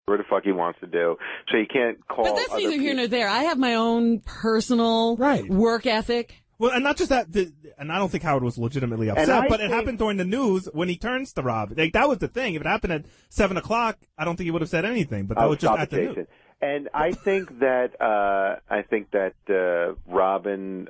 whatever the fuck he wants to do. So you can't call. But that's neither here nor there. I have my own personal work ethic. Well, and not just that, and I don't think Howard was legitimately upset, but it happened during the news when he turns to Rob. Like, that was the thing. If it happened at 7 o'clock, I don't think he would have said anything, but that was just at the news. And I think that Robin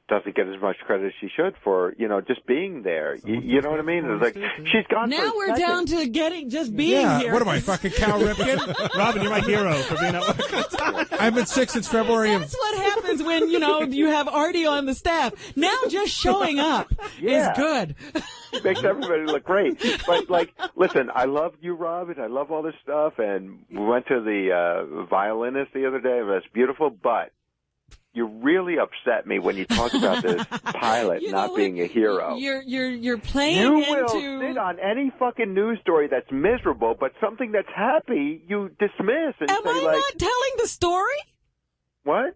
doesn't get as much credit as she should for, just being there. You know what I mean? It's like, she's gone now we're down to just being here. What am I, fucking Cal Ripken? Robin, you're my hero for being at work. I've been sick since February. That's what happens when, you have Artie on the staff. Now just showing up is good. Makes everybody look great. But, listen, I love you, Robin. I love all this stuff. And we went to the violinist the other day. It was beautiful, but you really upset me when you talk about this pilot not being a hero. You're playing You into... will sit on any fucking news story that's miserable, but something that's happy, you dismiss and Am I not telling the story? What?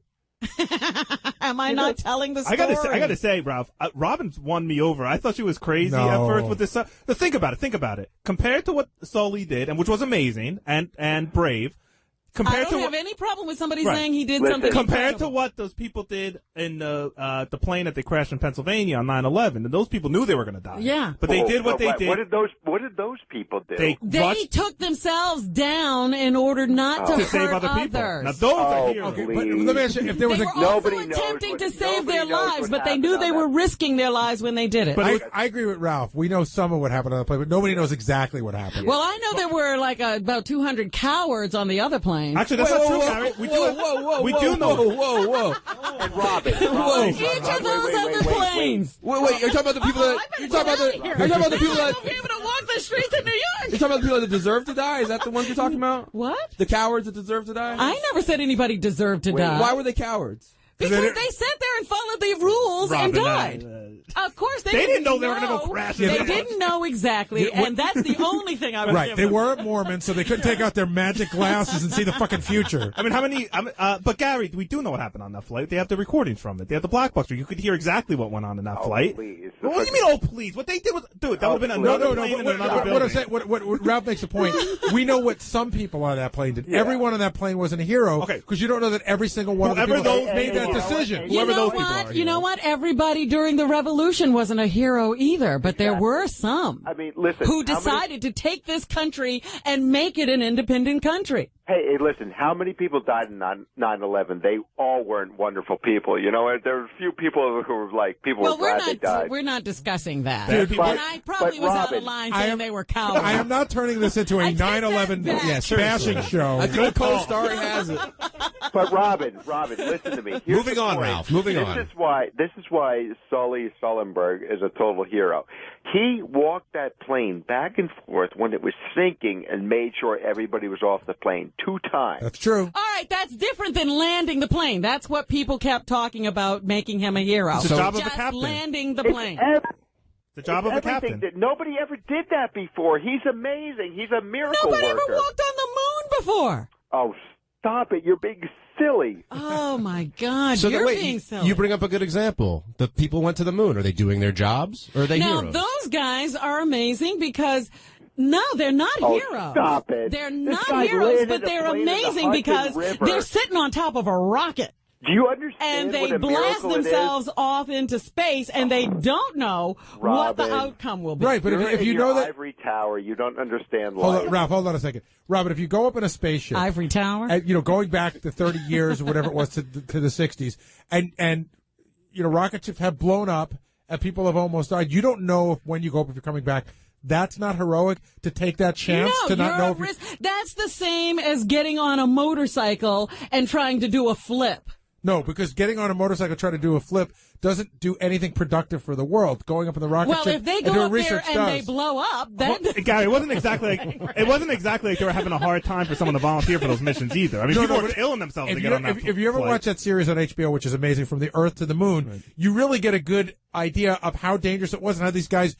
Am I not telling the story? I gotta say, Ralph, Robin's won me over. I thought she was crazy at first with this. Think about it. Compared to what Sully did, and which was amazing and brave. I don't have any problem with somebody saying he did something compared to what those people did in the plane that they crashed in Pennsylvania on 9/11, and those people knew they were going to die. Yeah, but they did what they did. What did those people do? They took themselves down in order not to save hurt other people. others. Now those are heroes. Okay, but let me ask you, if there was they were also attempting to save their lives, but they knew they were risking their lives when they did it. But I agree with Ralph. We know some of what happened on the plane, but nobody knows exactly what happened. Well, I know there were about 200 cowards on the other plane. Actually, that's not true. We do know. And Robin. Each of those other planes. Wait, you're talking about the people that... You're talking about the people that... be able to walk the streets of New York. You're talking about the people that deserve to die? Is that the ones you're talking about? What? The cowards that deserve to die? I never said anybody deserved to die. Why were they cowards? Because they sat there and followed the rules and died. Of course, they didn't know they were going to go crash. They didn't know exactly, and that's the only thing I would give They them. weren't Mormons, so they couldn't take out their magic glasses and see the fucking future. I mean, how many? But Gary, we do know what happened on that flight. They have the recordings from it. They have the blockbuster. You could hear exactly what went on in that flight. Please. What do you mean, oh please? What they did was, dude, that would have been another plane in another building. What I'm saying, what Ralph makes a point. We know what some people on that plane did. Yeah. Everyone on that plane wasn't a hero. Because you don't know that every single one of the people made that decision. You know what? Everybody during the revolution wasn't a hero either, but there were some. I mean, listen, who decided to take this country and make it an independent country. Hey, listen, how many people died in 9/11? They all weren't wonderful people. You know, there were a few people who were were glad they died. We're not discussing that. Dude, and I probably was out of line saying they were cowards. I am not turning this into a 9/11 bashing show. A good co-star has it. But Robin, listen to me. Moving on, Ralph. Moving on. This is why Sully Sullenberger is a total hero. He walked that plane back and forth when it was sinking and made sure everybody was off the plane 2 times. That's true. All right, that's different than landing the plane. That's what people kept talking about, making him a hero. It's the job of the captain. Landing the plane. The job of the captain. Nobody ever did that before. He's amazing. He's a miracle worker. Nobody ever walked on the moon before. Oh, stop it. You're being silly. Oh, my God. So You're being silly. You bring up a good example. The people went to the moon. Are they doing their jobs, or are they heroes? Now, those guys are amazing because... No, they're not heroes. Stop it. They're not heroes, but they're amazing because they're sitting on top of a rocket. Do you understand? And they blast themselves off into space, and they don't know what the outcome will be. Right, but if you know that ivory tower, you don't understand life. Hold on, Ralph, hold on a second. Robert, if you go up in a spaceship, ivory tower, going back to 30 years or whatever it was to the 60s, and rocket ships have blown up and people have almost died. You don't know when you go up if you're coming back. That's not heroic to take that chance to not know if that's the same as getting on a motorcycle and trying to do a flip. No, because getting on a motorcycle trying to do a flip doesn't do anything productive for the world. Going up in the rocket ship if they go up there and they blow up, then Gary, it wasn't exactly like they were having a hard time for someone to volunteer for those missions either. I mean, people were killing themselves to get on that. If you ever watch that series on HBO, which is amazing, From the Earth to the Moon, you really get a good idea of how dangerous it was and how these guys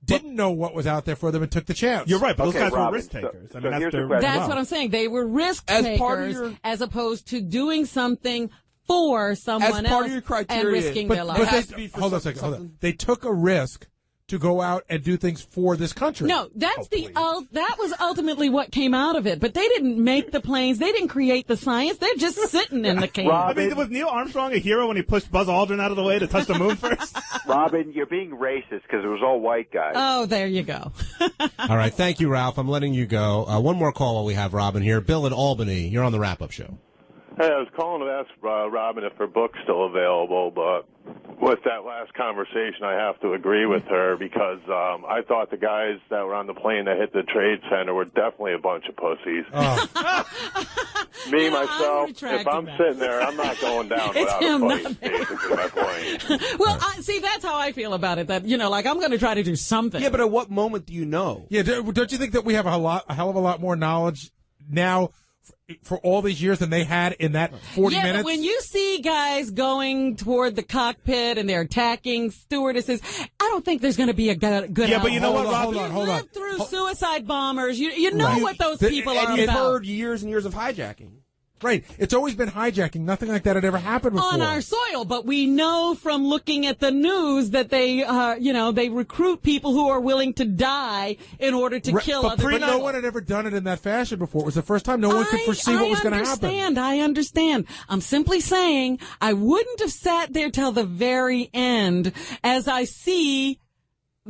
didn't know what was out there for them and took the chance. You're right, but those guys were risk takers. So that's what I'm saying. They were risk takers as opposed to doing something for someone else of your criteria, and risking their lives. Hold on a second. They took a risk to go out and do things for this country. No, that's that was ultimately what came out of it. But they didn't make the planes. They didn't create the science. They're just sitting in the can. I mean, was Neil Armstrong a hero when he pushed Buzz Aldrin out of the way to touch the moon first? Robin, you're being racist because it was all white guys. Oh, there you go. All right. Thank you, Ralph. I'm letting you go. One more call while we have Robin here. Bill in Albany, you're on the wrap-up show. Hey, I was calling to ask Robin if her book's still available, but with that last conversation, I have to agree with her because I thought the guys that were on the plane that hit the Trade Center were definitely a bunch of pussies. Me, myself, if I'm sitting there, I'm not going down without a fight, basically my point. Well, see, that's how I feel about it, that, like, I'm going to try to do something. Yeah, but at what moment do you know? Yeah, don't you think that we have a hell of a lot more knowledge now for all these years than they had in that 40 minutes? Yeah, but when you see guys going toward the cockpit and they're attacking stewardesses, I don't think there's going to be a good Yeah, but you know what, Rob? Hold on. Lived through suicide bombers. You know what those people are and you've about. heard years and years of hijacking. Right. It's always been hijacking. Nothing like that had ever happened before. On our soil, but we know from looking at the news that they, they recruit people who are willing to die in order to kill other people. But no one had ever done it in that fashion before. It was the first time no one could foresee what was going to happen. I understand. I'm simply saying I wouldn't have sat there till the very end as I see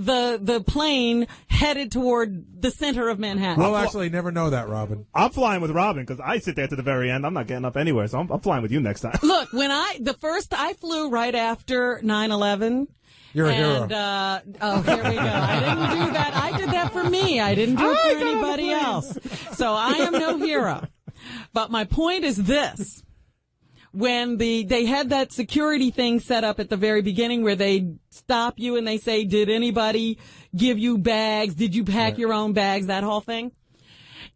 the plane headed toward the center of Manhattan. We'll actually never know that, Robin. I'm flying with Robin because I sit there to the very end. I'm not getting up anywhere, so I'm flying with you next time. Look, when I flew right after 9/11. You're a hero. Oh, here we go. I didn't do that. I did that for me. I didn't do it for anybody else. So I am no hero. But my point is this. When they had that security thing set up at the very beginning where they stop you and they say, did anybody give you bags? Did you pack your own bags? That whole thing.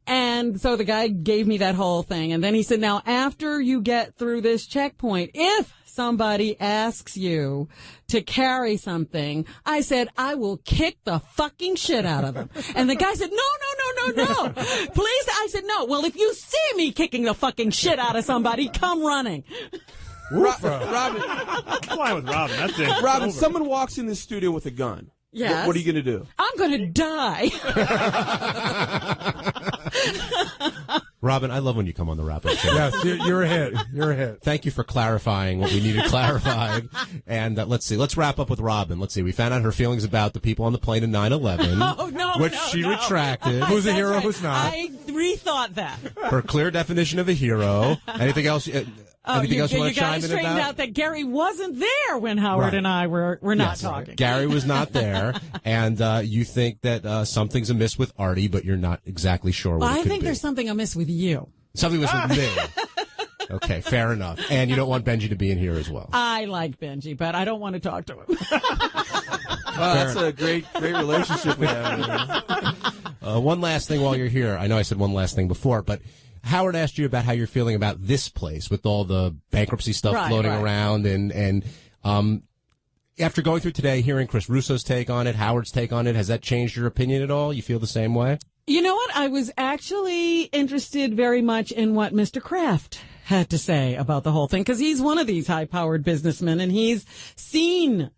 And so the guy gave me that whole thing. And then he said, now, after you get through this checkpoint, if somebody asks you to carry something, I said, I will kick the fucking shit out of them. And the guy said, no. Please. I said, no. Well, if you see me kicking the fucking shit out of somebody, come running. Robin. I'm flying with Robin. That's it. Robin, someone walks in the studio with a gun. Yes. What are you going to do? I'm going to die. Robin, I love when you come on the wrap-up show. Yes, you're a hit. You're a hit. Thank you for clarifying what we needed clarified. And let's see. Let's wrap up with Robin. Let's see. We found out her feelings about the people on the plane in 9/11, which she retracted. Who's a hero? Right. Who's not? I rethought that. Her clear definition of a hero. Anything else? Anything else you want to chime in about? You guys straightened out that Gary wasn't there when Howard and I were not talking. Gary was not there, and you think that something's amiss with Artie, but you're not exactly sure what it could be. I think there's something amiss with you. Something amiss with me. Okay, fair enough. And you don't want Benji to be in here as well. I like Benji, but I don't want to talk to him. That's a great relationship we have. One last thing while you're here. I know I said one last thing before, but Howard asked you about how you're feeling about this place with all the bankruptcy stuff floating around, and after going through today, hearing Chris Russo's take on it, Howard's take on it, has that changed your opinion at all? You feel the same way? You know what? I was actually interested very much in what Mr. Kraft had to say about the whole thing, because he's one of these high-powered businessmen, and he's seen